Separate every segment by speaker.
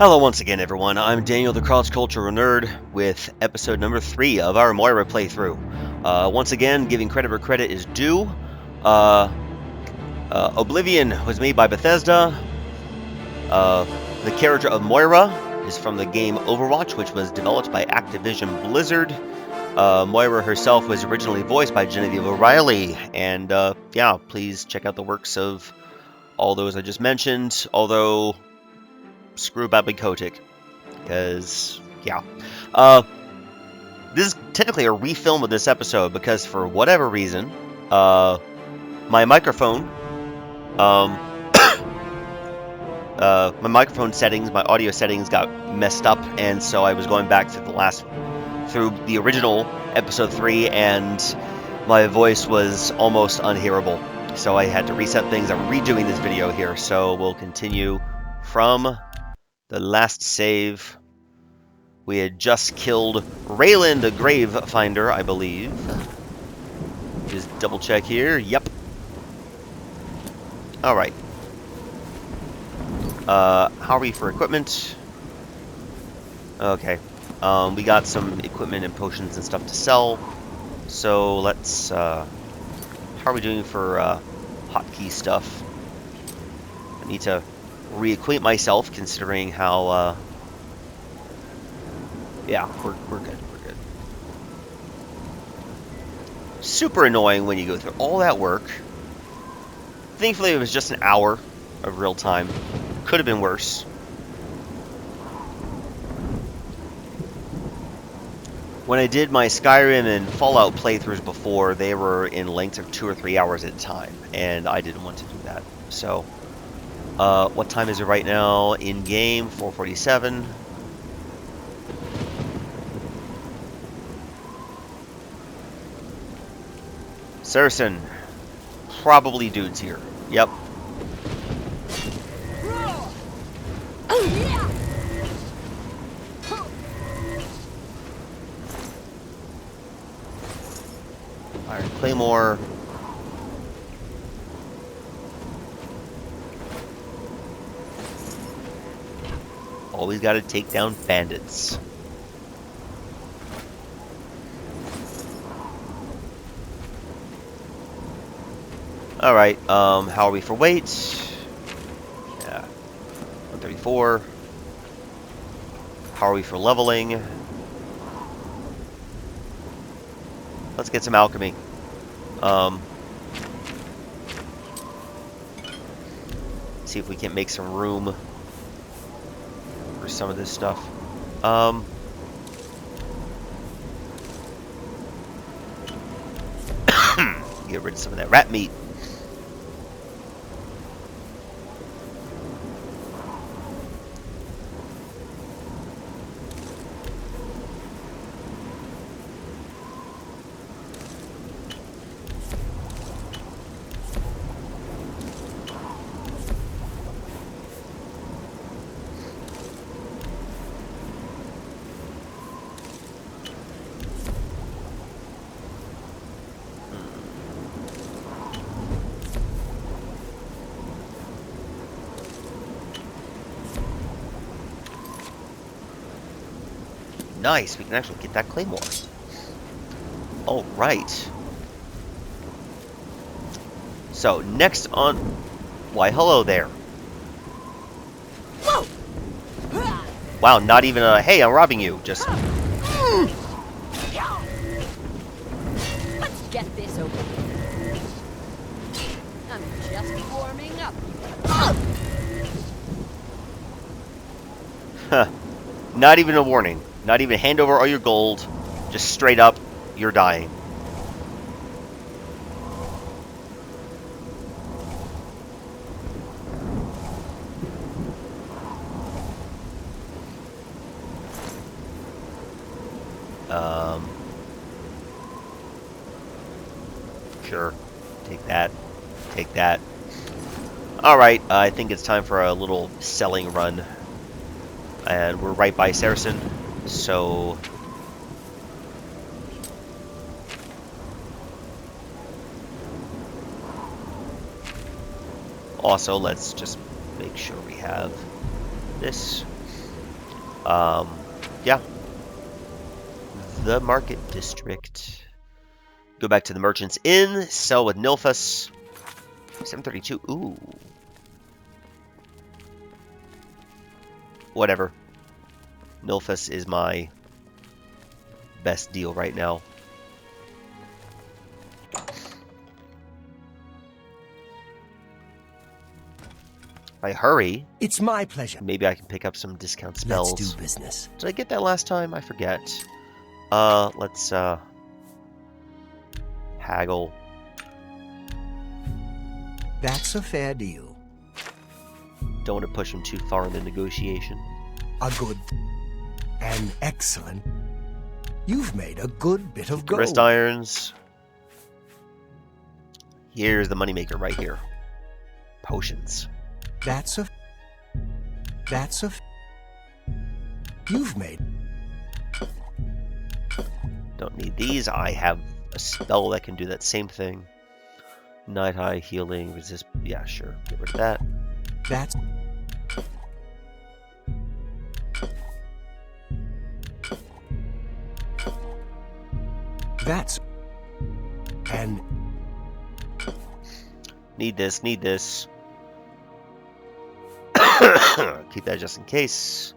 Speaker 1: Hello once again, everyone. I'm Daniel, the cross-cultural nerd, with episode number 3 of our Moira playthrough. Once again, giving credit where credit is due. Oblivion was made by Bethesda. The character of Moira is from the game Overwatch, which was developed by Activision Blizzard. Moira herself was originally voiced by Genevieve O'Reilly, and yeah, please check out the works of all those I just mentioned, although screw Babby Kotick, because, yeah. This is technically a refilm of this episode, because for whatever reason, my microphone, my microphone settings, my audio settings got messed up, and so I was going back through the original episode 3, and my voice was almost unhearable. So I had to reset things. I'm redoing this video here, so we'll continue from the last save. We had just killed Raylan, the Grave Finder, I believe. Just double check here. Yep. Alright. How are we for equipment? Okay. We got some equipment and potions and stuff to sell. So let's, how are we doing for, hotkey stuff? I need to reacquaint myself, considering how, yeah, we're good, we're good. Super annoying when you go through all that work. Thankfully, it was just an hour of real time. Could have been worse. When I did my Skyrim and Fallout playthroughs before, they were in lengths of 2 or 3 hours at a time, and I didn't want to do that. So, what time is it right now? In game, 4:47. Saracen. Probably dudes here. Yep. Iron Claymore. Always got to take down bandits. Alright, how are we for weight? Yeah, 134. How are we for leveling? Let's get some alchemy. See if we can make some room for some of this stuff. Get rid of some of that rat meat. Nice, we can actually get that claymore. All right. So next on, why hello there.
Speaker 2: Whoa.
Speaker 1: Wow, not even a hey, I'm robbing you. Just.
Speaker 2: Let's get this over with. I'm just warming up.
Speaker 1: Huh. Not even a warning. Not even hand over all your gold. Just straight up, you're dying. Sure. Take that. Take that. Alright, I think it's time for a little selling run. And we're right by Saracen. So also let's just make sure we have this. Yeah. The Market District. Go back to the Merchant's Inn. Sell with Nilphus. 732. Ooh. Whatever. Nilphus is my best deal right now. If I hurry,
Speaker 3: it's my pleasure.
Speaker 1: Maybe I can pick up some discount spells.
Speaker 3: Let's do business.
Speaker 1: Did I get that last time? I forget. Let's haggle.
Speaker 3: That's a fair deal.
Speaker 1: Don't want to push him too far in the negotiation.
Speaker 3: A good and excellent. You've made a good bit of gold.
Speaker 1: Wrist irons. Here's the moneymaker right here. Potions.
Speaker 3: That's a. You've made.
Speaker 1: Don't need these. I have a spell that can do that same thing. Night High, healing, resist. Yeah, sure. Get rid of that.
Speaker 3: That's. And.
Speaker 1: Need this, need this. Keep that just in case.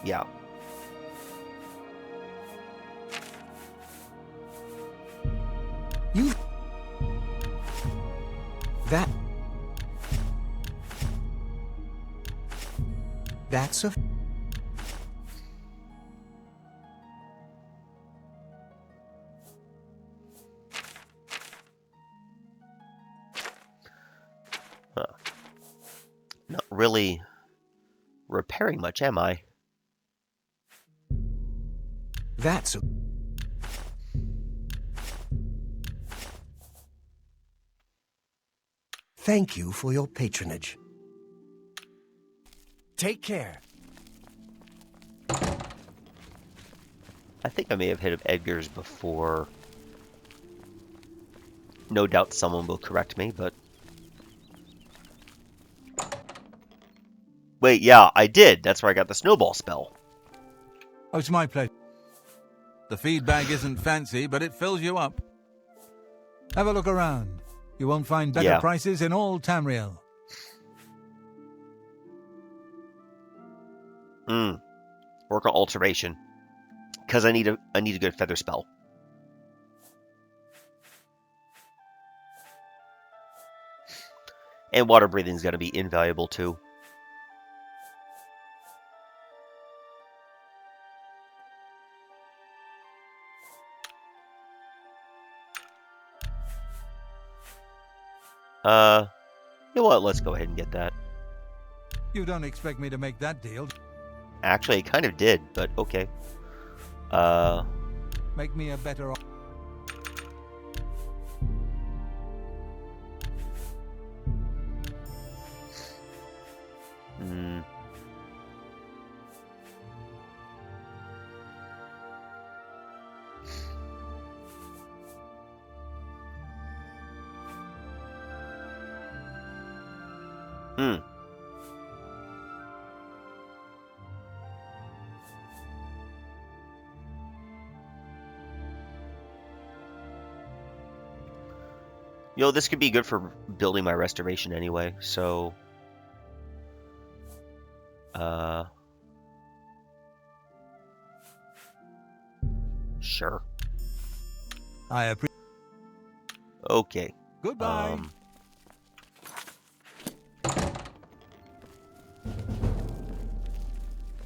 Speaker 1: Yeah.
Speaker 3: You. That's a.
Speaker 1: Not really repairing much, am I?
Speaker 3: That's a. Thank you for your patronage. Take care.
Speaker 1: I think I may have hit Edgar's before. No doubt someone will correct me, but... Wait, yeah, I did. That's where I got the snowball spell.
Speaker 4: Oh, it's my pleasure. The feed bag isn't fancy, but it fills you up. Have a look around. You won't find better prices in all Tamriel.
Speaker 1: Work on alteration. Because I need a good feather spell. And water breathing is going to be invaluable too. You know what? Let's go ahead and get that.
Speaker 4: You don't expect me to make that deal?
Speaker 1: Actually, I kind of did, but okay.
Speaker 4: Make me a better offer.
Speaker 1: You know, this could be good for building my restoration anyway, so... Sure.
Speaker 4: I appreciate.
Speaker 1: Okay.
Speaker 4: Goodbye.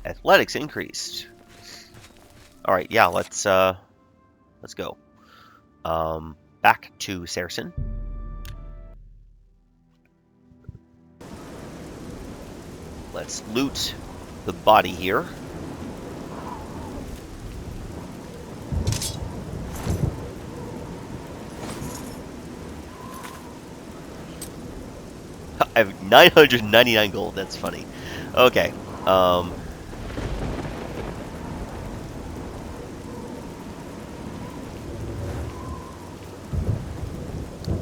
Speaker 1: Athletics increased. All right, yeah, let's go. Back to Saracen. Let's loot the body here. I have 999 gold. That's funny. Okay.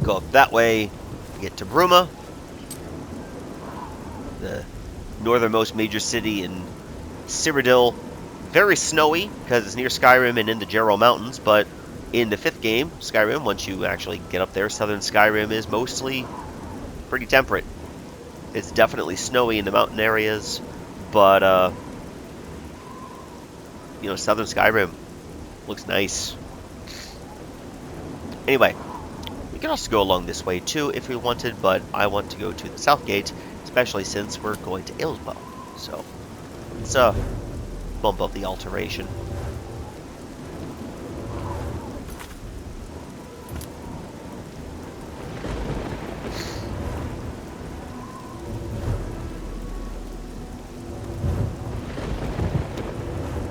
Speaker 1: Go up that way. Get to Bruma. The northernmost major city in Cyrodiil. Very snowy, because it's near Skyrim and in the Jarrow Mountains, but in the 5th game, Skyrim, once you actually get up there, southern Skyrim is mostly pretty temperate. It's definitely snowy in the mountain areas, but, you know, southern Skyrim looks nice. Anyway, we can also go along this way too if we wanted, but I want to go to the south gate, especially since we're going to Aleswell. So, let's bump up the alteration.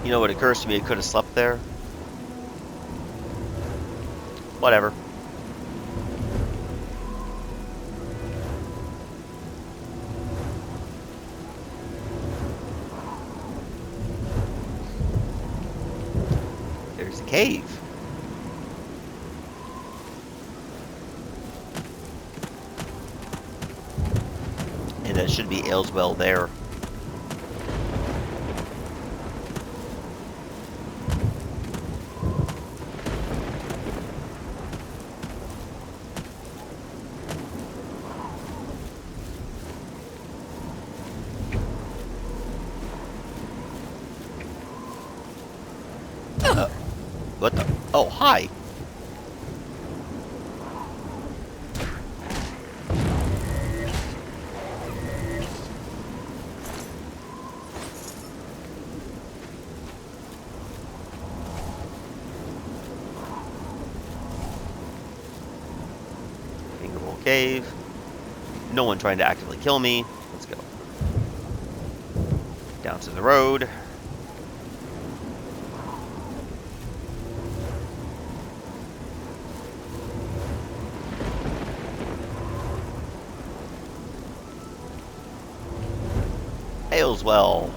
Speaker 1: You know what occurs to me? It could have slept there. Whatever. There's a cave. And that should be Aleswell there. What the? Oh, hi. Fingerbowl Cave. No one trying to actively kill me. Let's go. Down to the road. Aleswell.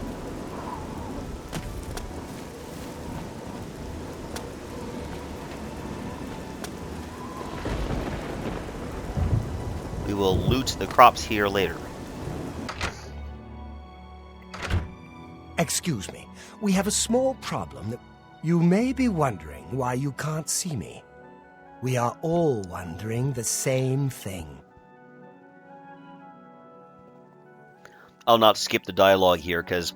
Speaker 1: We will loot the crops here later.
Speaker 3: Excuse me, we have a small problem that you may be wondering why you can't see me. We are all wondering the same thing.
Speaker 1: I'll not skip the dialogue here, because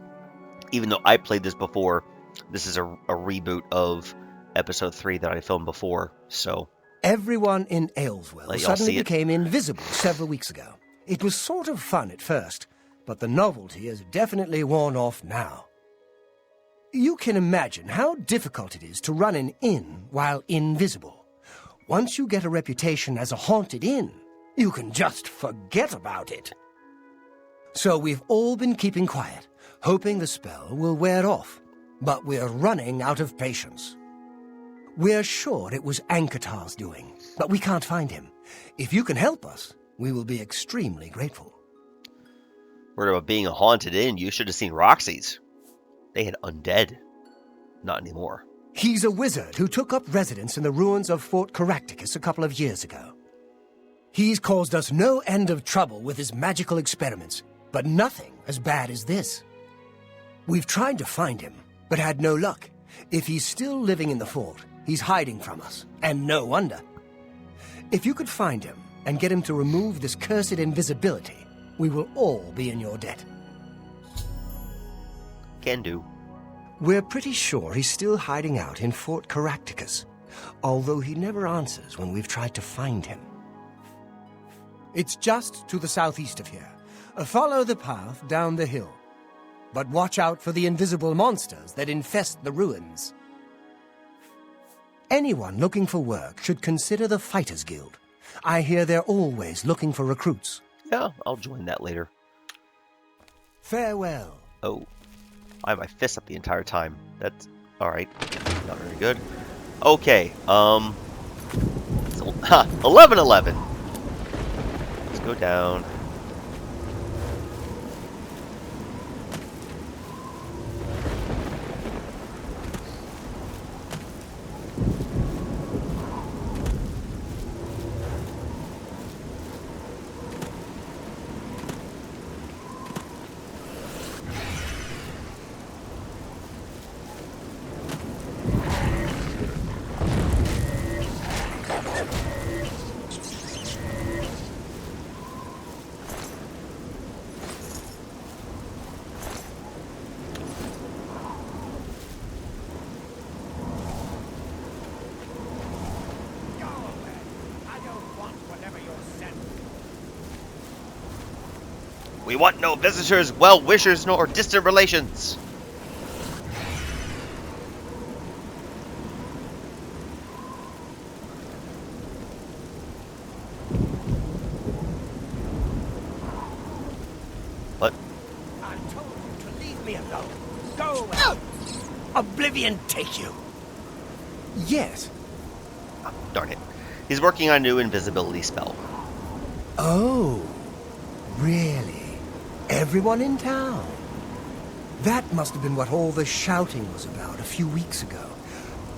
Speaker 1: even though I played this before, this is a reboot of episode 3 that I filmed before, so...
Speaker 3: Everyone in Aleswell suddenly
Speaker 1: see it.
Speaker 3: became invisible several weeks ago. It was sort of fun at first, but the novelty has definitely worn off now. You can imagine how difficult it is to run an inn while invisible. Once you get a reputation as a haunted inn, you can just forget about it. So we've all been keeping quiet, hoping the spell will wear off. But we're running out of patience. We're sure it was Ankatar's doing, but we can't find him. If you can help us, we will be extremely grateful.
Speaker 1: Word about being a haunted inn, you should have seen Roxy's. They had undead. Not anymore.
Speaker 3: He's a wizard who took up residence in the ruins of Fort Caractacus a couple of years ago. He's caused us no end of trouble with his magical experiments, but nothing as bad as this. We've tried to find him, but had no luck. If he's still living in the fort, he's hiding from us, and no wonder. If you could find him and get him to remove this cursed invisibility, we will all be in your debt.
Speaker 1: Can do.
Speaker 3: We're pretty sure he's still hiding out in Fort Caractacus, although he never answers when we've tried to find him. It's just to the southeast of here. Follow the path down the hill. But watch out for the invisible monsters that infest the ruins. Anyone looking for work should consider the Fighters Guild. I hear they're always looking for recruits.
Speaker 1: Yeah, I'll join that later.
Speaker 3: Farewell.
Speaker 1: Oh, I have my fists up the entire time. That's alright. Not very good. Okay, 11-11. Let's go down. We want no visitors, well-wishers, nor distant relations. What?
Speaker 3: I told you to leave me alone. Go away. Oblivion take you. Yes.
Speaker 1: Oh, darn it. He's working on a new invisibility spell.
Speaker 3: Oh, really? Everyone in town? That must have been what all the shouting was about a few weeks ago.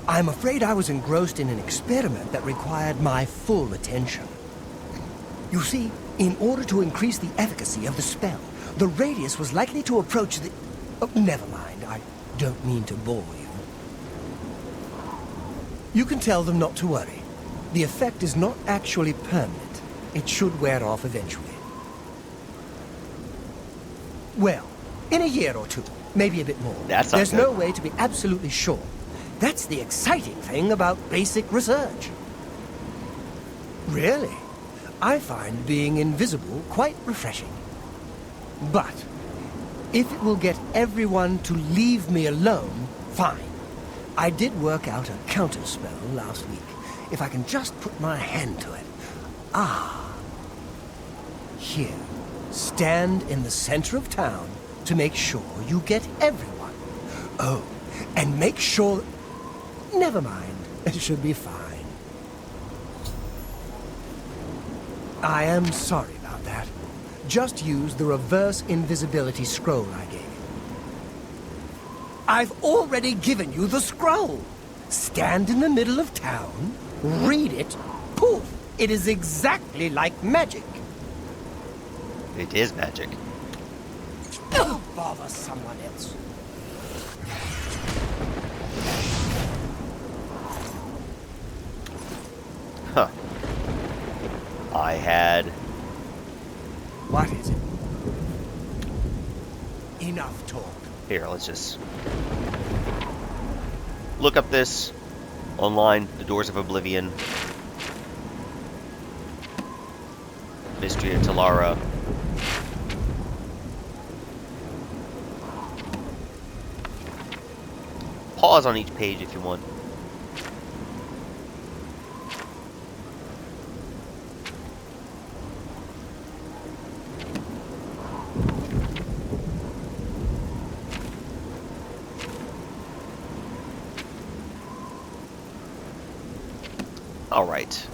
Speaker 3: I'm afraid I was engrossed in an experiment that required my full attention. You see, in order to increase the efficacy of the spell, the radius was likely to approach the... Oh, never mind, I don't mean to bore you. You can tell them not to worry. The effect is not actually permanent. It should wear off eventually. Well, in a year or two, maybe a bit more. There's no way to be absolutely sure. That's the exciting thing about basic research. Really? I find being invisible quite refreshing. But if it will get everyone to leave me alone, fine. I did work out a counterspell last week. If I can just put my hand to it. Ah. Here. Stand in the center of town to make sure you get everyone. Oh, and make sure... Never mind. It should be fine. I am sorry about that. Just use the reverse invisibility scroll I gave you. I've already given you the scroll. Stand in the middle of town, read it, poof! It is exactly like magic.
Speaker 1: It is magic.
Speaker 3: Oh, bother someone else.
Speaker 1: Huh. I had...
Speaker 3: What is it? Enough talk.
Speaker 1: Here, let's just... look up this online. The Doors of Oblivion. Mystery of Talara. Pause on each page if you want. All right.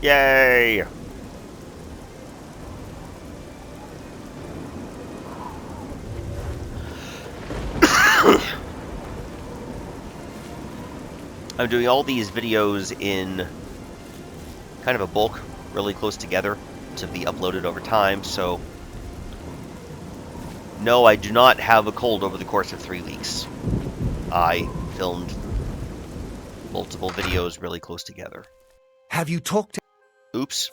Speaker 1: Yay! I'm doing all these videos in kind of a bulk, really close together, to be uploaded over time, so no, I do not have a cold over the course of 3 weeks. I filmed multiple videos really close together.
Speaker 3: Have you talked to...
Speaker 1: Oops.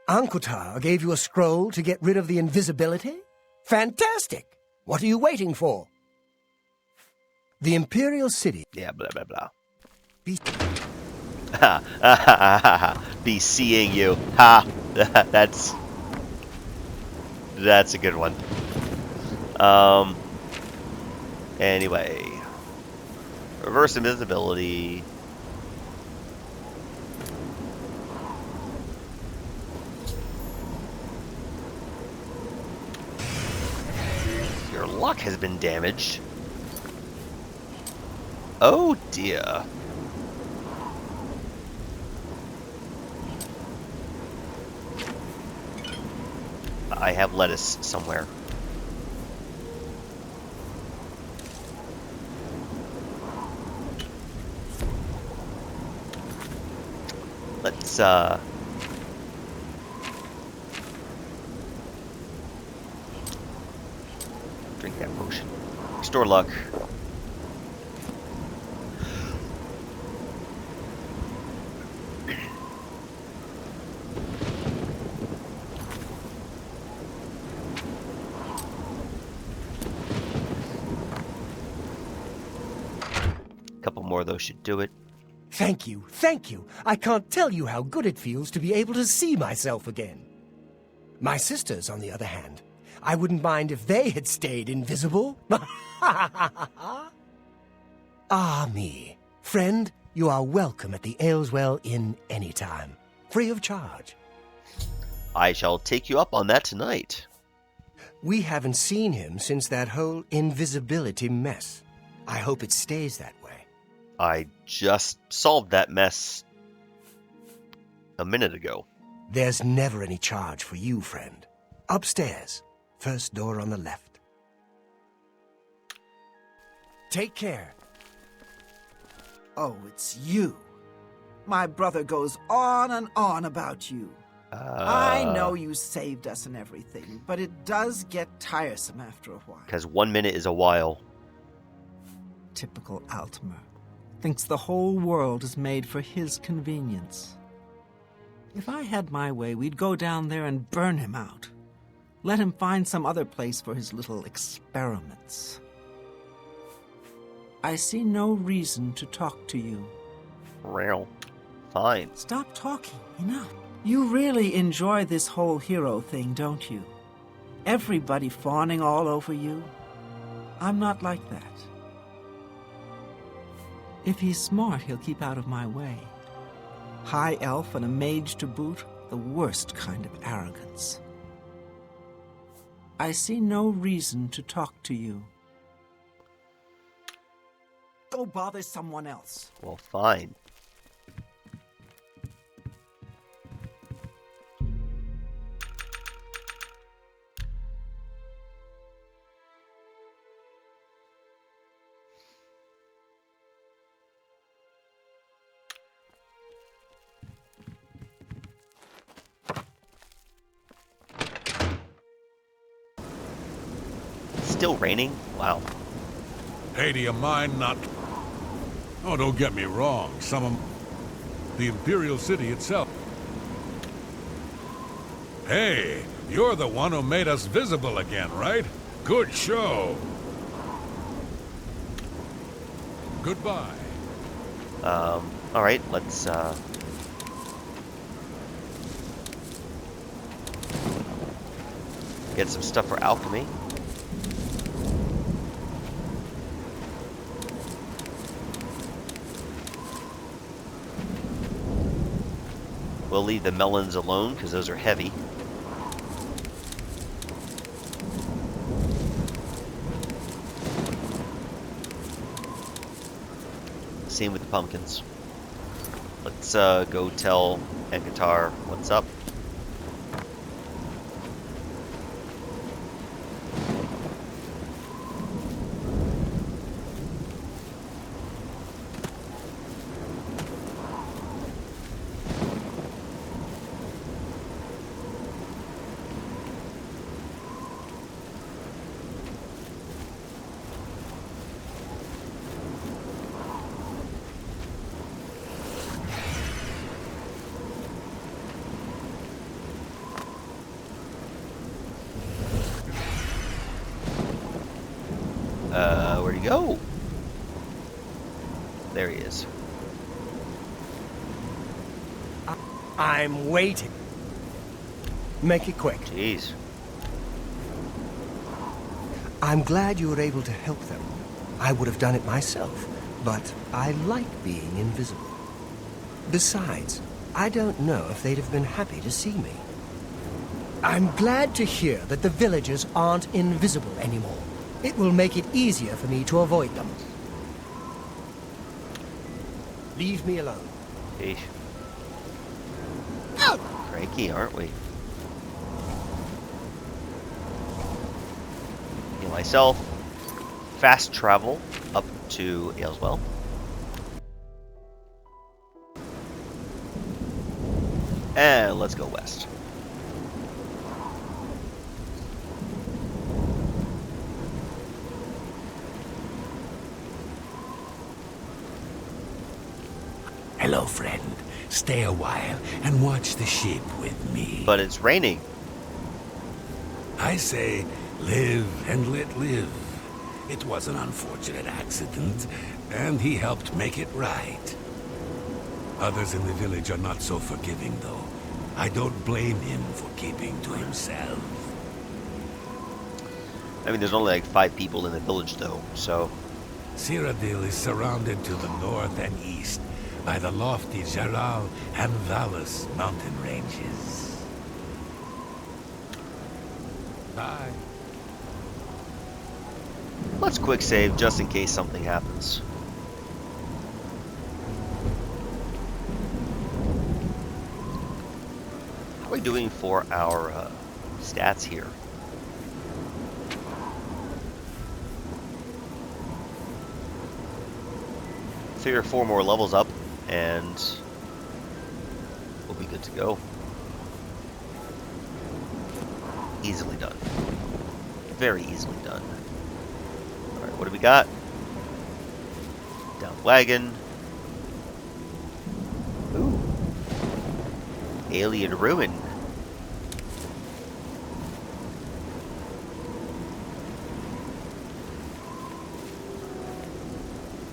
Speaker 3: Ankutar gave you a scroll to get rid of the invisibility? Fantastic! What are you waiting for? The Imperial City...
Speaker 1: Yeah, blah, blah, blah.
Speaker 3: Be...
Speaker 1: Be seeing you. Ha! That's a good one. Anyway. Reverse invisibility. Your luck has been damaged. Oh dear. I have lettuce somewhere. Let's drink that potion. Restore luck. Couple more of those should do it.
Speaker 3: Thank you, thank you. I can't tell you how good it feels to be able to see myself again. My sisters, on the other hand, I wouldn't mind if they had stayed invisible. Ah, me. Friend, you are welcome at the Aleswell Inn anytime, free of charge.
Speaker 1: I shall take you up on that tonight.
Speaker 3: We haven't seen him since that whole invisibility mess. I hope it stays that way.
Speaker 1: I just solved that mess a minute ago.
Speaker 3: There's never any charge for you, friend. Upstairs, first door on the left. Take care.
Speaker 5: Oh, it's you. My brother goes on and on about you. I know you saved us and everything, but it does get tiresome after a while.
Speaker 1: Because 1 minute is a while.
Speaker 5: Typical Altmer. Thinks the whole world is made for his convenience. If I had my way, we'd go down there and burn him out. Let him find some other place for his little experiments. I see no reason to talk to you.
Speaker 1: Real. Fine.
Speaker 5: Stop talking. Enough. You really enjoy this whole hero thing, don't you? Everybody fawning all over you. I'm not like that. If he's smart, he'll keep out of my way. High elf and a mage to boot, the worst kind of arrogance. I see no reason to talk to you. Go bother someone else.
Speaker 1: Well, fine. Still raining? Wow.
Speaker 6: Hey, do you mind not... Oh, don't get me wrong. Some of... The Imperial City itself. Hey, you're the one who made us visible again, right? Good show. Goodbye.
Speaker 1: Alright, let's, get some stuff for alchemy. We'll leave the melons alone, because those are heavy. Same with the pumpkins. Let's go tell Engatar what's up. Where'd he go? There he is.
Speaker 3: I'm waiting. Make it quick.
Speaker 1: Jeez.
Speaker 3: I'm glad you were able to help them. I would have done it myself, but I like being invisible. Besides, I don't know if they'd have been happy to see me. I'm glad to hear that the villagers aren't invisible anymore. It will make it easier for me to avoid them. Leave me alone.
Speaker 1: Sheesh. Cranky, aren't we? myself. Fast travel up to Aleswell. And let's go west.
Speaker 7: Hello, friend. Stay a while and watch the ship with me.
Speaker 1: But it's raining.
Speaker 7: I say, live and let live. It was an unfortunate accident, and he helped make it right. Others in the village are not so forgiving, though. I don't blame him for keeping to himself.
Speaker 1: I mean, there's only like 5 people in the village, though, so...
Speaker 7: Cyrodiil is surrounded to the north and east by the lofty Chorrol and Valus mountain ranges. Bye.
Speaker 1: Let's quick save just in case something happens. How are we doing for our stats here? Three or 4 more levels up, and we'll be good to go. Easily done. Very easily done. Alright, what do we got? Down wagon. Ooh. Alien ruin.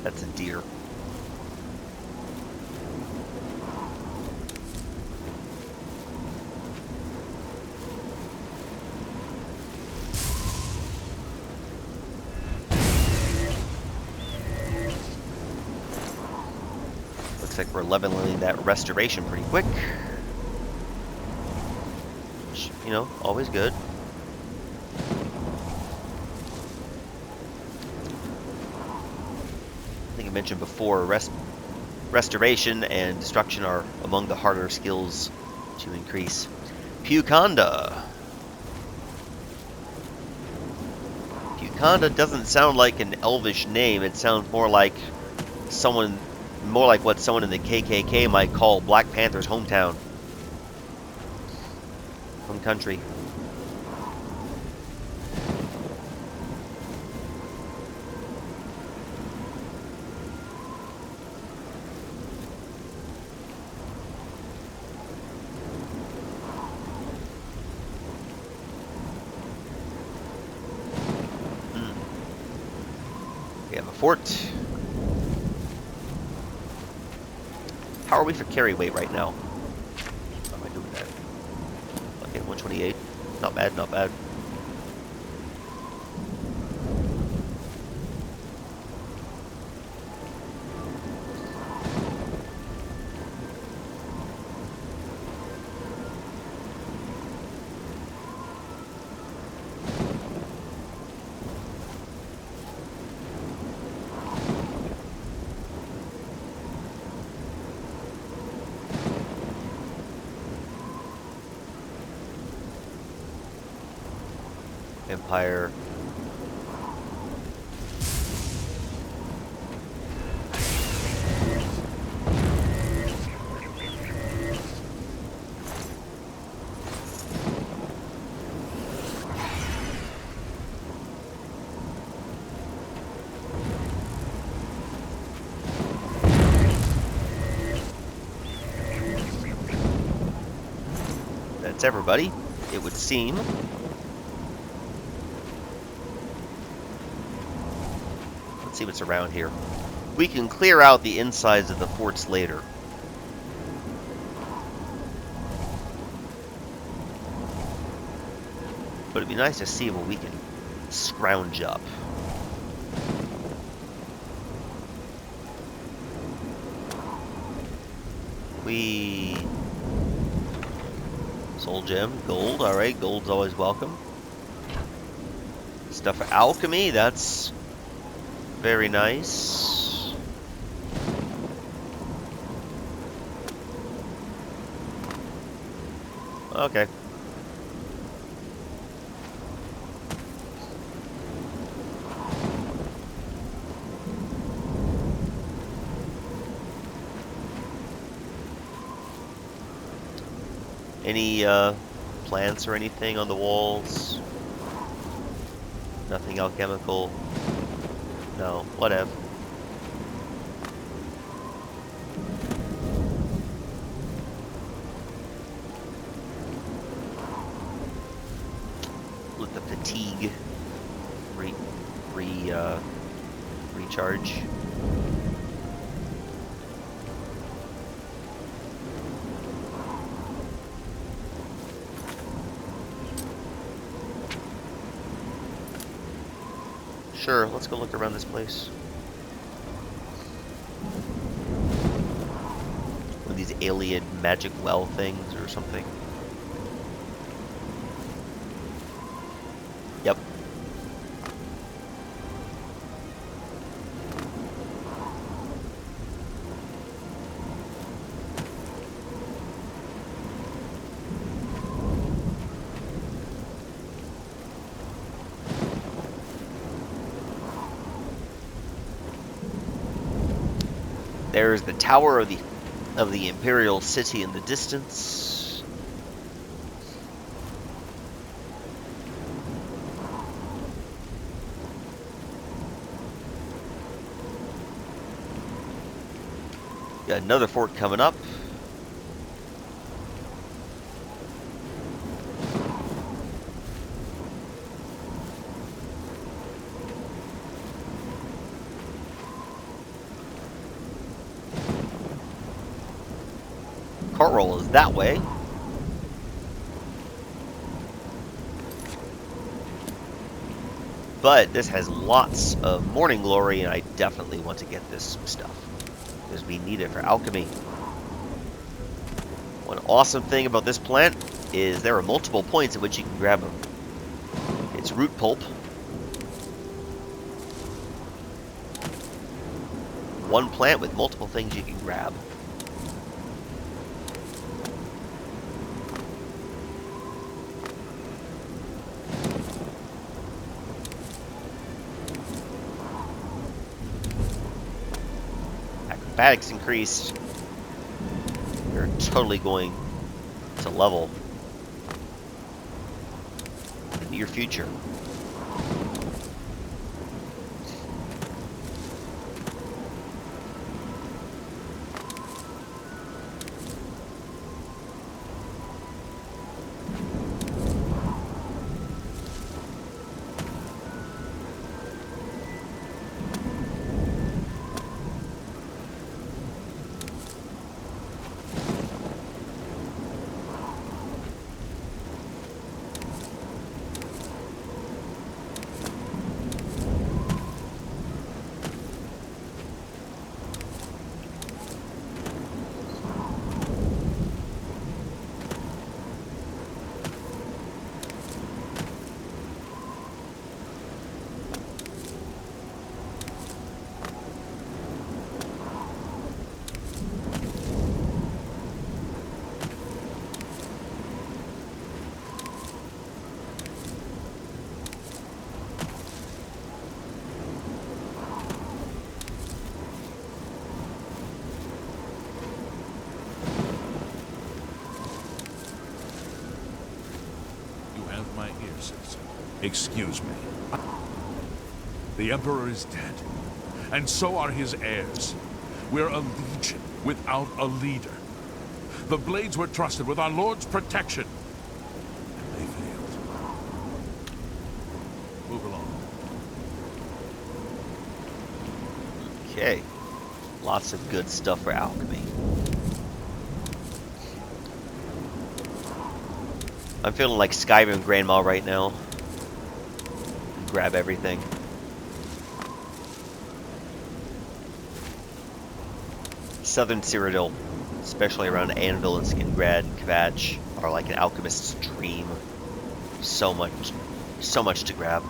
Speaker 1: That's a deer. Looks like we're leveling that restoration pretty quick. Which, you know, always good. I think I mentioned before, restoration and destruction are among the harder skills to increase. Puconda. Puconda doesn't sound like an elvish name. It sounds more like what someone in the KKK might call Black Panther's hometown. Home country. We have a fort. How are we for carry weight right now? How am I doing that? Okay, 128. Not bad, not bad. Empire. That's everybody, it would seem. See what's around here. We can clear out the insides of the forts later. But it'd be nice to see what we can scrounge up. Soul gem, gold, alright, gold's always welcome. Stuff for alchemy, that's very nice. Okay. Any plants or anything on the walls? Nothing alchemical? No, whatever. Let the fatigue recharge. Sure, let's go look around this place. One of these alien magic well things or something. Yep. There's the tower of the Imperial City in the distance. Got another fort coming up. Chorrol is that way. But this has lots of morning glory, and I definitely want to get this stuff because we need it for alchemy. One awesome thing about this plant is there are multiple points at which you can grab them. It's root pulp. One plant with multiple things you can grab. Acrobatics increased. We're totally going to level in the near future.
Speaker 6: Excuse me. The Emperor is dead, and so are his heirs. We're a legion without a leader. The Blades were trusted with our Lord's protection, and they failed. Move along.
Speaker 1: Okay. Lots of good stuff for alchemy. I'm feeling like Skyrim Grandma right now. Grab everything. Southern Cyrodiil, especially around Anvil and Skingrad and Kvatch, are like an alchemist's dream. So much to grab.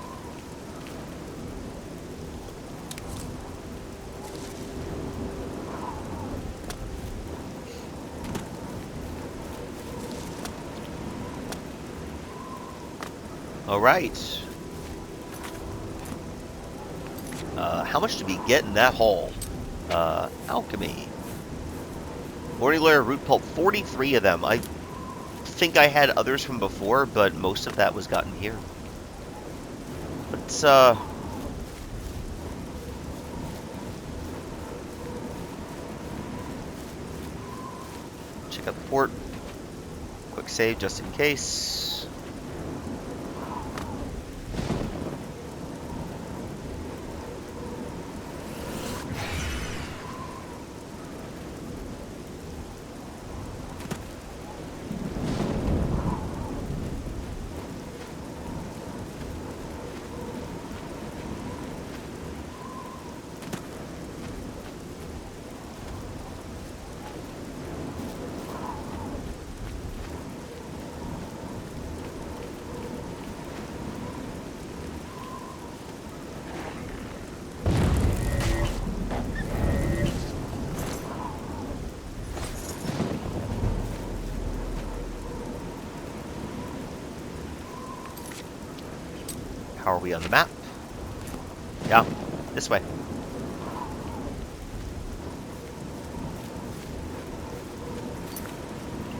Speaker 1: All right. How much did we get in that haul? Alchemy. Morning Lair root pulp, 43 of them. think I had others from before, but most of that was gotten here. Let's, check out the port. Quick save just in case. How are we on the map? Yeah, this way.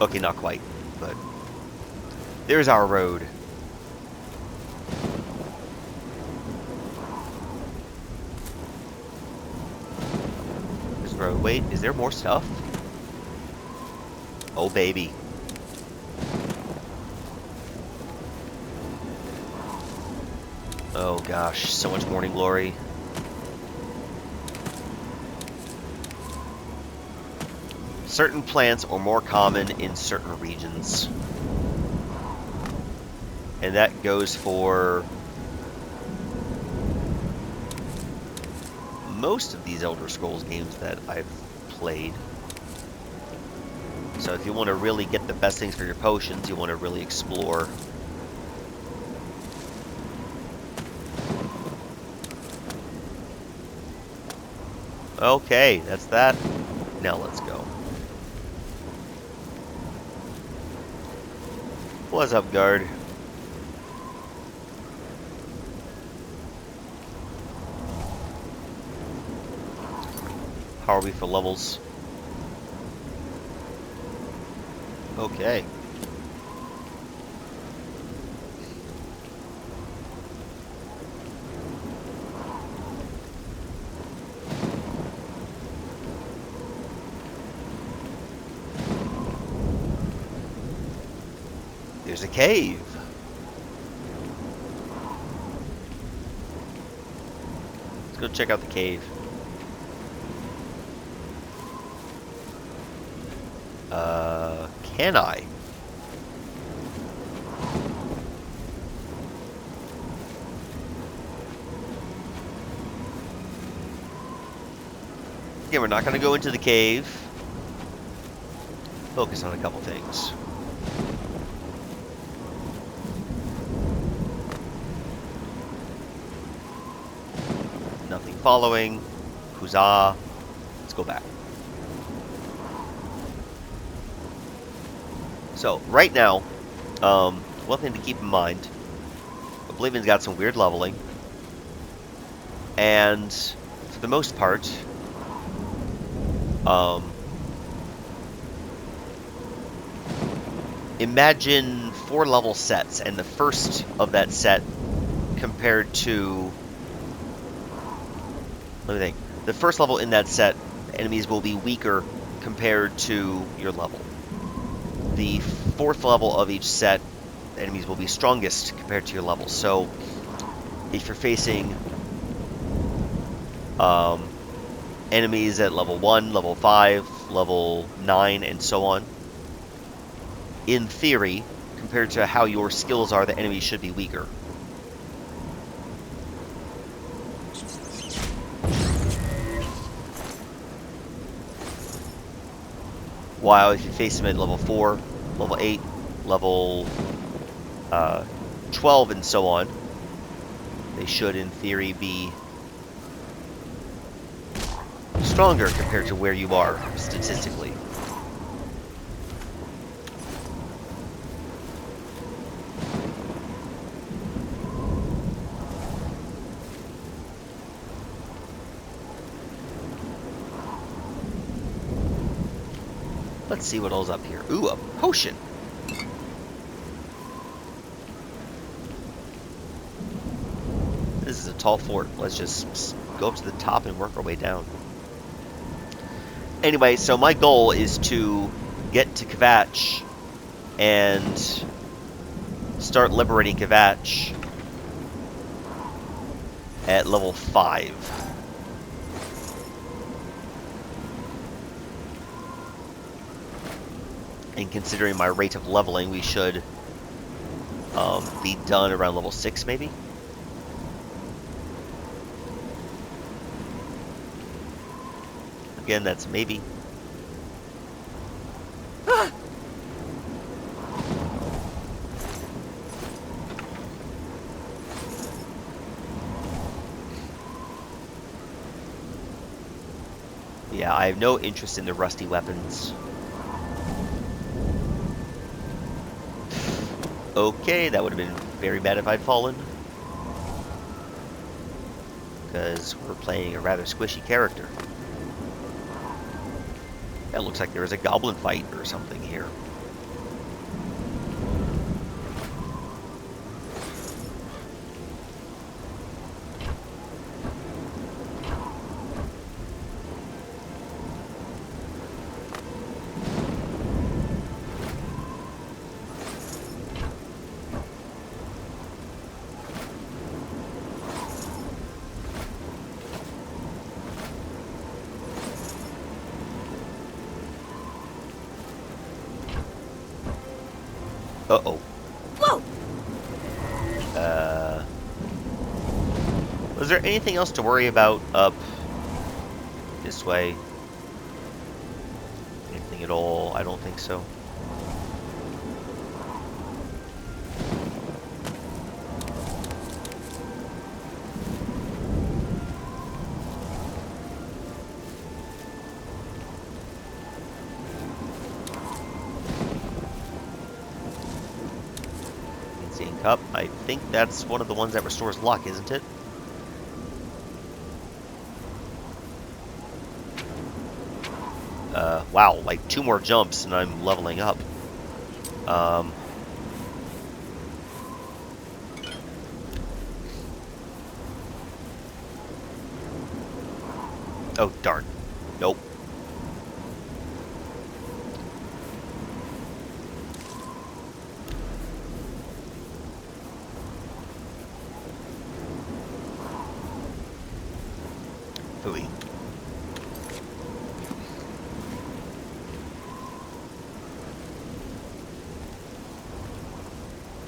Speaker 1: Okay, not quite, but there's our road. There's the road. Wait, is there more stuff? Oh, baby. Oh gosh, so much morning glory. Certain plants are more common in certain regions. And that goes for most of these Elder Scrolls games that I've played. So if you want to really get the best things for your potions, you want to really explore. Okay, that's that. Now let's go. What's up, guard? How are we for levels? Okay. There's a cave. Let's go check out the cave. Can I? Okay, we're not going to go into the cave. Focus on a couple things. Nothing following. Huzzah. Let's go back. So, right now, one thing to keep in mind, Oblivion's got some weird leveling, and for the most part, imagine 4 level sets, and the first of that set compared to, let me think, the first level in that set, enemies will be weaker compared to your level. The 4th level of each set, enemies will be strongest compared to your level. So, if you're facing enemies at level 1, level 5, level 9, and so on, in theory, compared to how your skills are, the enemies should be weaker. While if you face them at level 4, level 8, level 12, and so on, they should, in theory, be stronger compared to where you are, statistically. Let's see what all's up here. Ooh, a potion. This is a tall fort. Let's just go up to the top and work our way down. Anyway, so my goal is to get to Kvatch and start liberating Kvatch at level 5. And considering my rate of leveling, we should be done around level 6, maybe? Again, that's maybe. Yeah, I have no interest in the rusty weapons. Okay, that would have been very bad if I'd fallen. Because we're playing a rather squishy character. That looks like there is a goblin fight or something here. Uh-oh.
Speaker 2: Whoa!
Speaker 1: Was there anything else to worry about up this way? Anything at all? I don't think so. Cup. I think that's one of the ones that restores luck, isn't it? Wow, like 2 more jumps and I'm leveling up. Oh, darn. Nope. Phooey.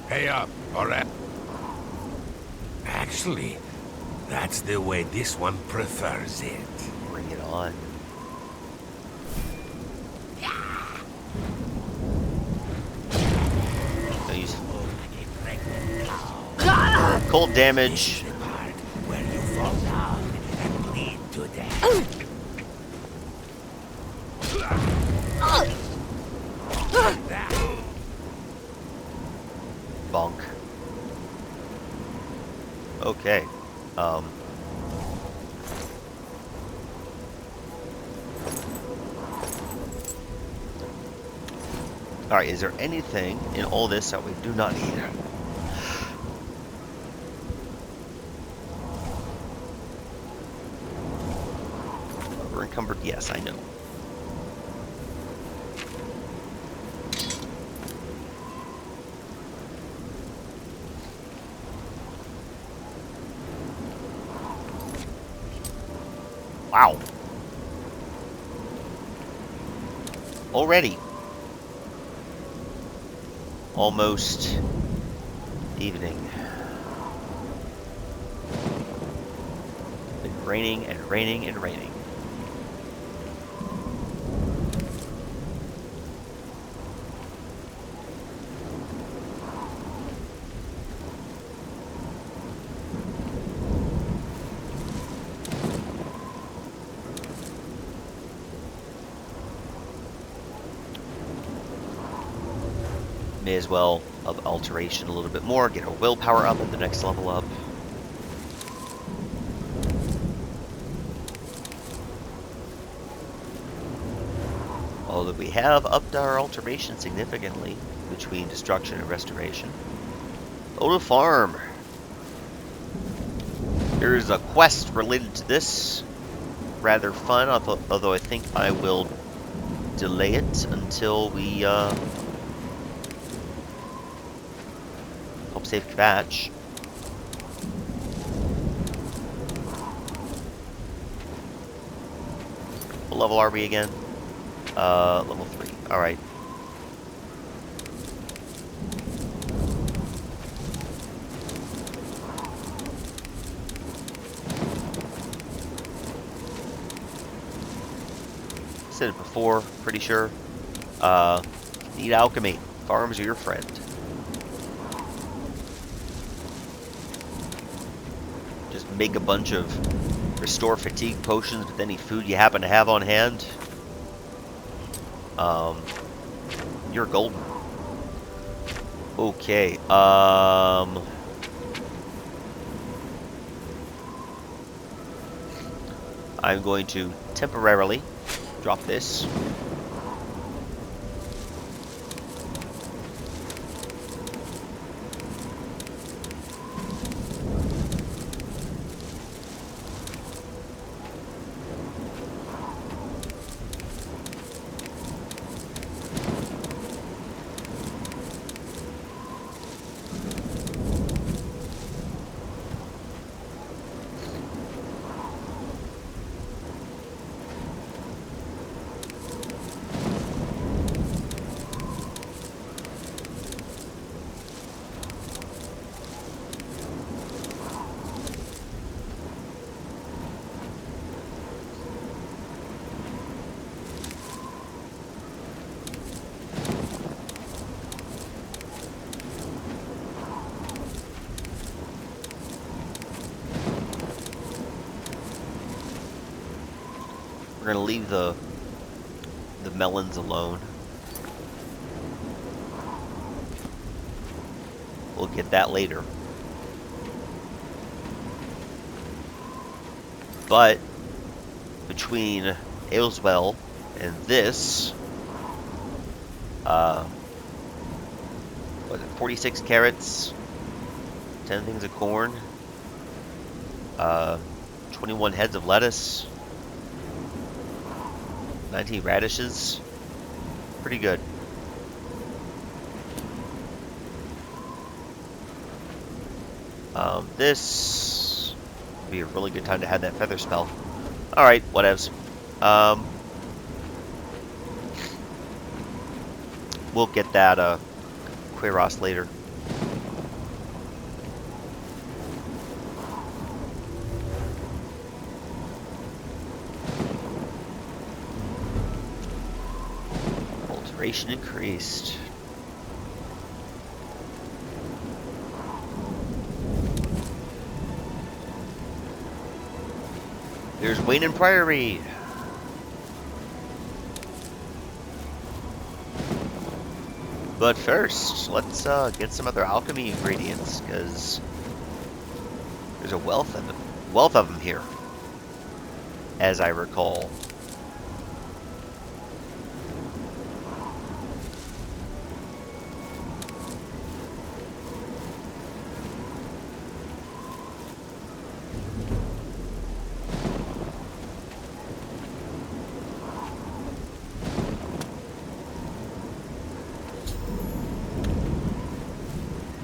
Speaker 7: Hey up, alright. Actually, that's the way this one prefers it.
Speaker 1: Bring it on. No use. Cold damage.
Speaker 7: The part where you fall down and bleed to death.
Speaker 1: Bonk. Okay. Alright, is there anything in all this that we do not need? We're encumbered? Yes, I know. Wow. Already. Almost evening. It's been raining and raining and raining. May as well up alteration a little bit more, get our willpower up at the next level up. Although we have upped our alteration significantly between destruction and restoration. Go to farm. There is a quest related to this. Rather fun, although I think I will delay it until we help save Kvatch. What level are we again? Level 3. Alright. Said it before, pretty sure. Need alchemy. Farms are your friend. Just make a bunch of restore fatigue potions with any food you happen to have on hand. You're golden. Okay. I'm going to temporarily drop this. We're gonna leave the melons alone. We'll get that later. But between Aleswell and this, what is it, 46 carrots, 10 things of corn, 21 heads of lettuce, 19 radishes. Pretty good. This would be a really good time to have that feather spell. Alright, whatevs. We'll get that Queiroz later. Alteration increased. There's Weynon Priory. But first, let's get some other alchemy ingredients, because there's a wealth of them here, as I recall.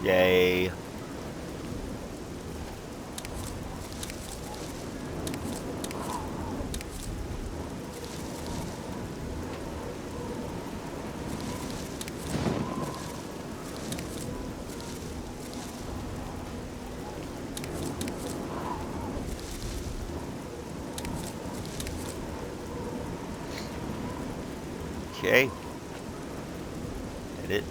Speaker 1: Yay. Okay. Edit.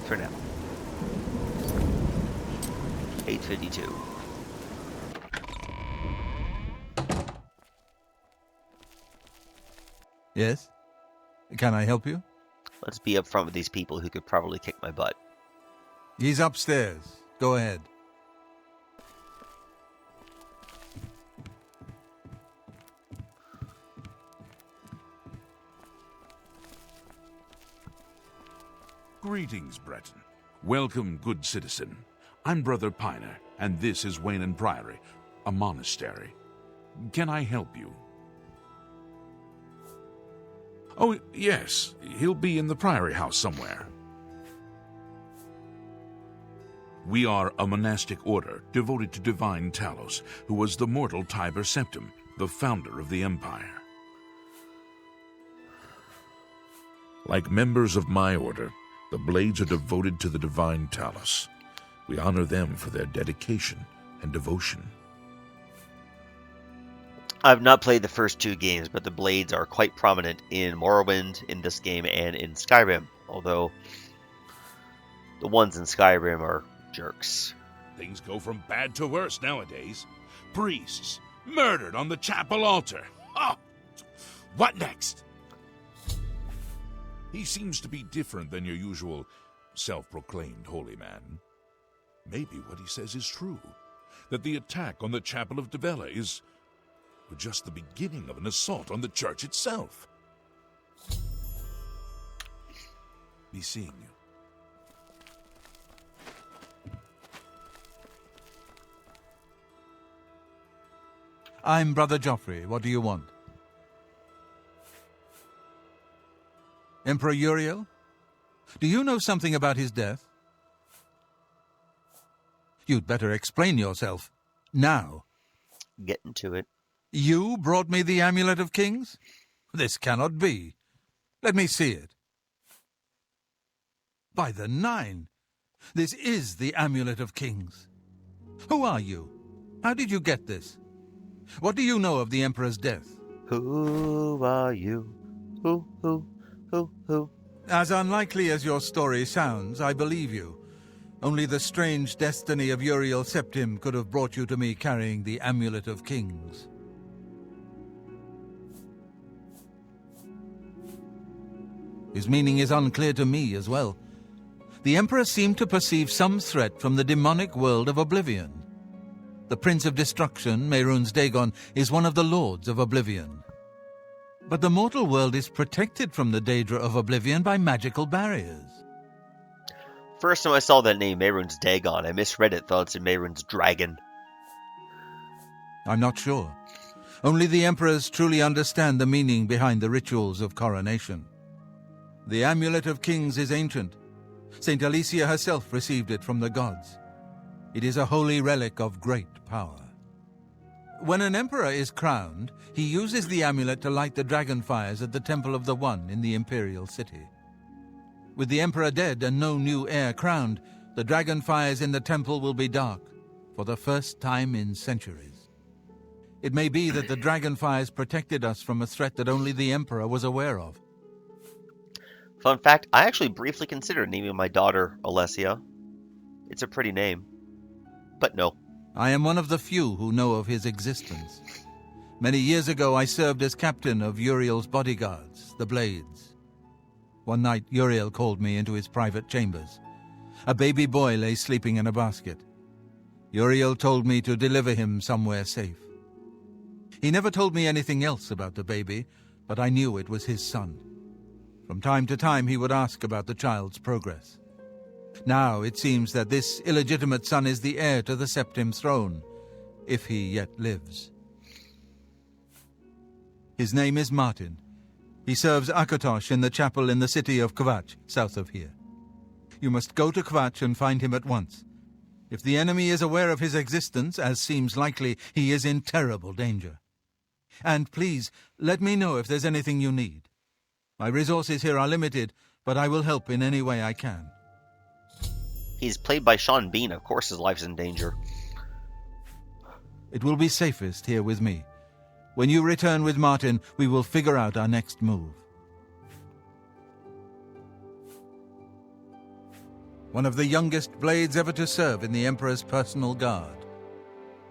Speaker 1: For now. 8:52.
Speaker 4: Yes? Can I help you?
Speaker 1: Let's be upfront with these people who could probably kick my butt.
Speaker 4: He's upstairs. Go ahead.
Speaker 6: Greetings, Breton. Welcome, good citizen. I'm Brother Piner, and this is Weynon Priory, a monastery. Can I help you? Oh, yes. He'll be in the Priory House somewhere. We are a monastic order devoted to divine Talos, who was the mortal Tiber Septim, the founder of the Empire. Like members of my order, the Blades are devoted to the divine Talos. We honor them for their dedication and devotion.
Speaker 1: I've not played the first two games, but the Blades are quite prominent in Morrowind, in this game, and in Skyrim, although the ones in Skyrim are jerks.
Speaker 6: Things go from bad to worse nowadays. Priests murdered on the chapel altar. Oh, what next? He seems to be different than your usual self-proclaimed holy man. Maybe what he says is true, that the attack on the Chapel of Devella is just the beginning of an assault on the church itself. Be seeing you.
Speaker 4: I'm Brother Joffrey. What do you want? Emperor Uriel? Do you know something about his death? You'd better explain yourself. Now.
Speaker 1: Get into it.
Speaker 4: You brought me the Amulet of Kings? This cannot be. Let me see it. By the Nine! This is the Amulet of Kings. Who are you? How did you get this? What do you know of the Emperor's death?
Speaker 1: Who are you? Who?
Speaker 4: As unlikely as your story sounds, I believe you. Only the strange destiny of Uriel Septim could have brought you to me carrying the Amulet of Kings. His meaning is unclear to me as well. The Emperor seemed to perceive some threat from the demonic world of Oblivion. The Prince of Destruction, Mehrunes Dagon, is one of the Lords of Oblivion. But the mortal world is protected from the Daedra of Oblivion by magical barriers.
Speaker 1: First time I saw that name, Mehrunes Dagon, I misread it, thought it said Mehrunes Dragon.
Speaker 4: I'm not sure. Only the Emperors truly understand the meaning behind the rituals of coronation. The Amulet of Kings is ancient. Saint Alicia herself received it from the gods. It is a holy relic of great power. When an emperor is crowned, he uses the amulet to light the dragon fires at the Temple of the One in the imperial city. With the emperor dead and no new heir crowned, the dragon fires in the temple will be dark, for the first time in centuries. It may be that the dragon fires protected us from a threat that only the emperor was aware of.
Speaker 1: Fun fact, I actually briefly considered naming my daughter Alessia. It's a pretty name. But no.
Speaker 4: I am one of the few who know of his existence. Many years ago, I served as captain of Uriel's bodyguards, the Blades. One night, Uriel called me into his private chambers. A baby boy lay sleeping in a basket. Uriel told me to deliver him somewhere safe. He never told me anything else about the baby, but I knew it was his son. From time to time, he would ask about the child's progress. Now it seems that this illegitimate son is the heir to the Septim throne, if he yet lives. His name is Martin. He serves Akatosh in the chapel in the city of Kvatch, south of here. You must go to Kvatch and find him at once. If the enemy is aware of his existence, as seems likely, he is in terrible danger. And please, let me know if there's anything you need. My resources here are limited, but I will help in any way I can.
Speaker 1: He's played by Sean Bean, of course his life's in danger.
Speaker 4: It will be safest here with me. When you return with Martin, we will figure out our next move. One of the youngest Blades ever to serve in the Emperor's personal guard.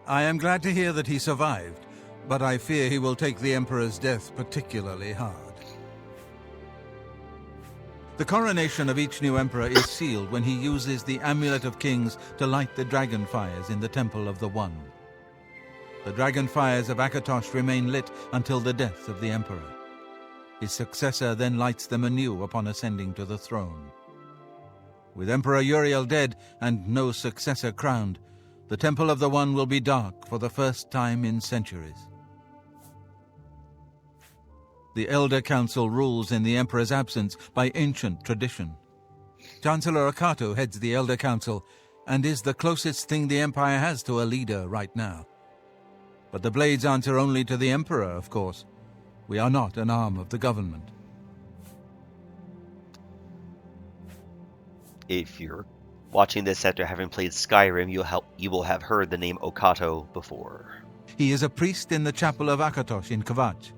Speaker 4: I am glad to hear that he survived, but I fear he will take the Emperor's death particularly hard. The coronation of each new emperor is sealed when he uses the Amulet of Kings to light the dragon fires in the Temple of the One. The dragon fires of Akatosh remain lit until the death of the emperor. His successor then lights them anew upon ascending to the throne. With Emperor Uriel dead and no successor crowned, the Temple of the One will be dark for the first time in centuries. The Elder Council rules in the Emperor's absence by ancient tradition. Chancellor Okato heads the Elder Council and is the closest thing the Empire has to a leader right now. But the Blades answer only to the Emperor, of course. We are not an arm of the government.
Speaker 1: If you're watching this after having played Skyrim, you will have heard the name Okato before.
Speaker 4: He is a priest in the chapel of Akatosh in Kvatch.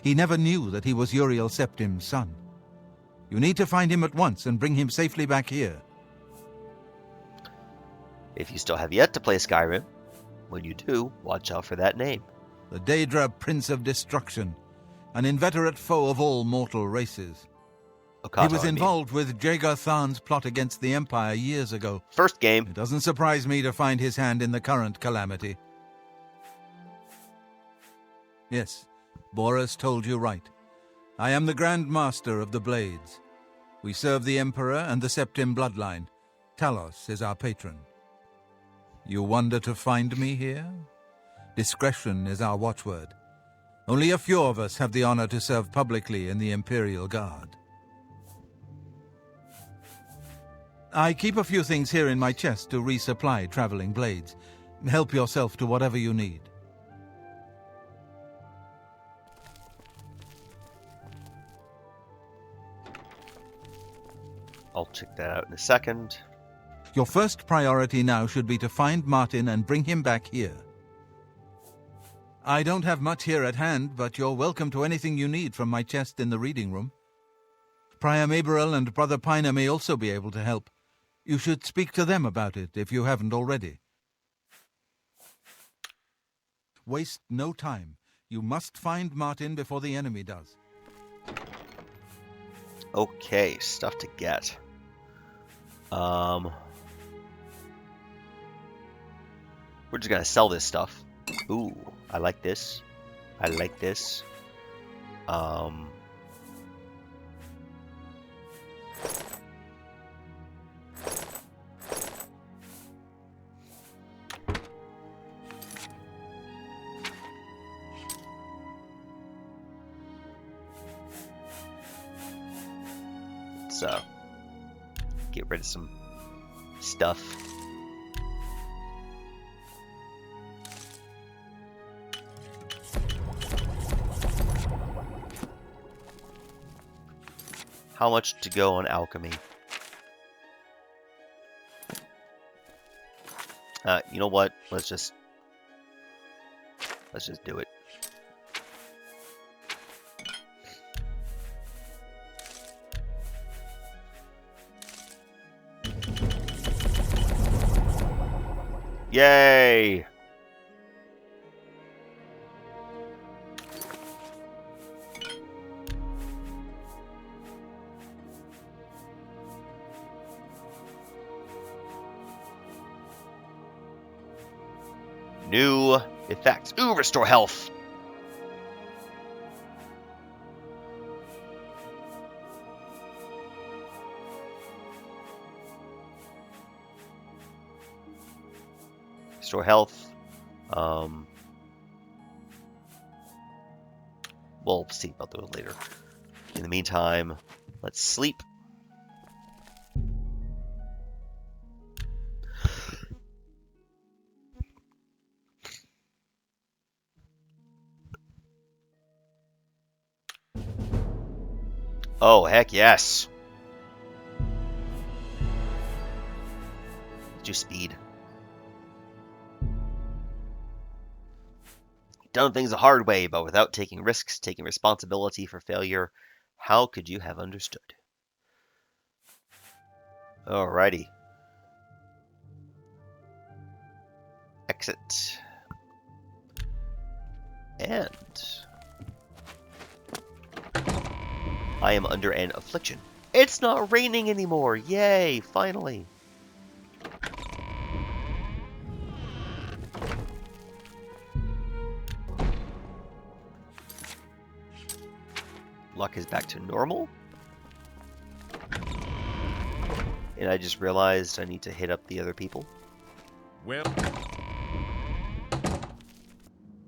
Speaker 4: He never knew that he was Uriel Septim's son. You need to find him at once and bring him safely back here.
Speaker 1: If you still have yet to play Skyrim, when you do, watch out for that name.
Speaker 4: The Daedra Prince of Destruction, an inveterate foe of all mortal races.
Speaker 1: Okato,
Speaker 4: He was involved with Jagar Tharn's plot against the Empire years ago.
Speaker 1: First game.
Speaker 4: It doesn't surprise me to find his hand in the current calamity. Yes, Boris told you right. I am the Grand Master of the Blades. We serve the Emperor and the Septim bloodline. Talos is our patron. You wonder to find me here? Discretion is our watchword. Only a few of us have the honor to serve publicly in the Imperial Guard. I keep a few things here in my chest to resupply traveling blades. Help yourself to whatever you need.
Speaker 1: I'll check that out in a second.
Speaker 4: Your first priority now should be to find Martin and bring him back here. I don't have much here at hand, but you're welcome to anything you need from my chest in the reading room. Prior Maberel and Brother Piner may also be able to help. You should speak to them about it if you haven't already. Waste no time. You must find Martin before the enemy does.
Speaker 1: Okay, stuff to get. We're just gonna sell this stuff. Ooh, I like this. I like this. So, get rid of some stuff. How much to go on alchemy? You know what? Let's just do it. Yay! New effects. Ooh, restore health. Restore health. We'll see about those later. In the meantime, let's sleep. Oh, heck yes. Let's do speed. Done things the hard way, but without taking risks, taking responsibility for failure. How could you have understood? Alrighty. Exit. And I am under an affliction. It's not raining anymore! Yay! Finally! Luck is back to normal. And I just realized I need to hit up the other people.
Speaker 6: Well,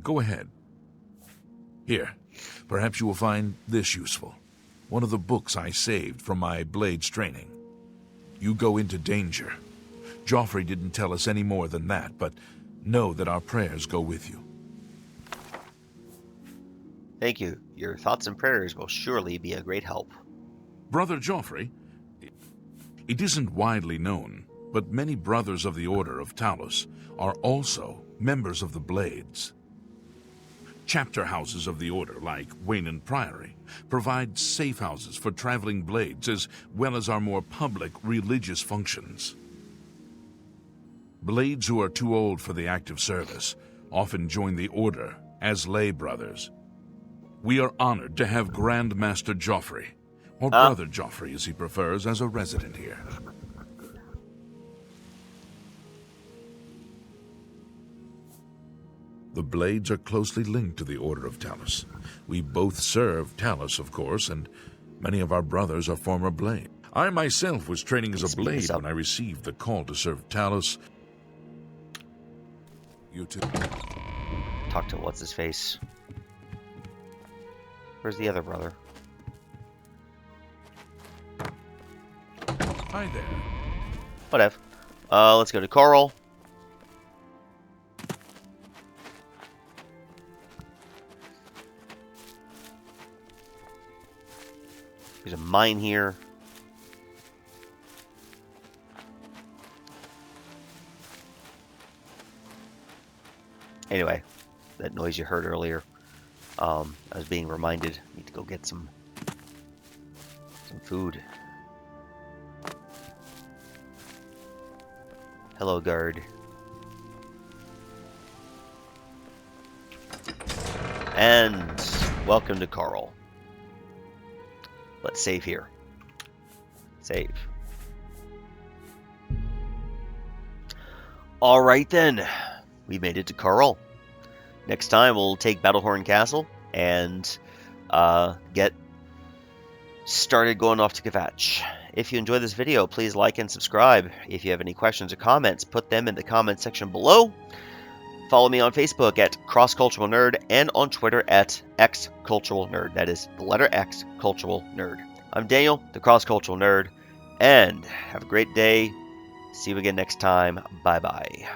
Speaker 6: go ahead. Here, perhaps you will find this useful. One of the books I saved from my blades training. You go into danger. Joffrey didn't tell us any more than that, but know that our prayers go with you.
Speaker 1: Thank you. Your thoughts and prayers will surely be a great help.
Speaker 6: Brother Joffrey, it isn't widely known, but many brothers of the Order of Talos are also members of the Blades. Chapter houses of the Order, like Weynon Priory, provide safe houses for traveling blades as well as our more public religious functions. Blades who are too old for the active service often join the Order as lay brothers. We are honored to have Grand Master Joffrey, or Brother Joffrey as he prefers, as a resident here. The Blades are closely linked to the Order of Talos. We both serve Talos, of course, and many of our brothers are former Blades. I myself was training as a Blade when I received the call to serve Talos. You too.
Speaker 1: Talk to what's-his-face. Where's the other brother?
Speaker 6: Hi there.
Speaker 1: Whatever. Let's go to Chorrol. There's a mine here. Anyway, that noise you heard earlier. I was being reminded. I need to go get some food. Hello, guard. And welcome to Chorrol. Let's save here. Save. Alright then. We made it to Chorrol. Next time we'll take Battlehorn Castle and get started going off to Kvatch. If you enjoyed this video, please like and subscribe. If you have any questions or comments, put them in the comment section below. Follow me on Facebook at CrossCulturalNerd and on Twitter at XCulturalNerd. That is the letter X, Cultural Nerd. I'm Daniel, the CrossCultural Nerd, and have a great day. See you again next time. Bye-bye.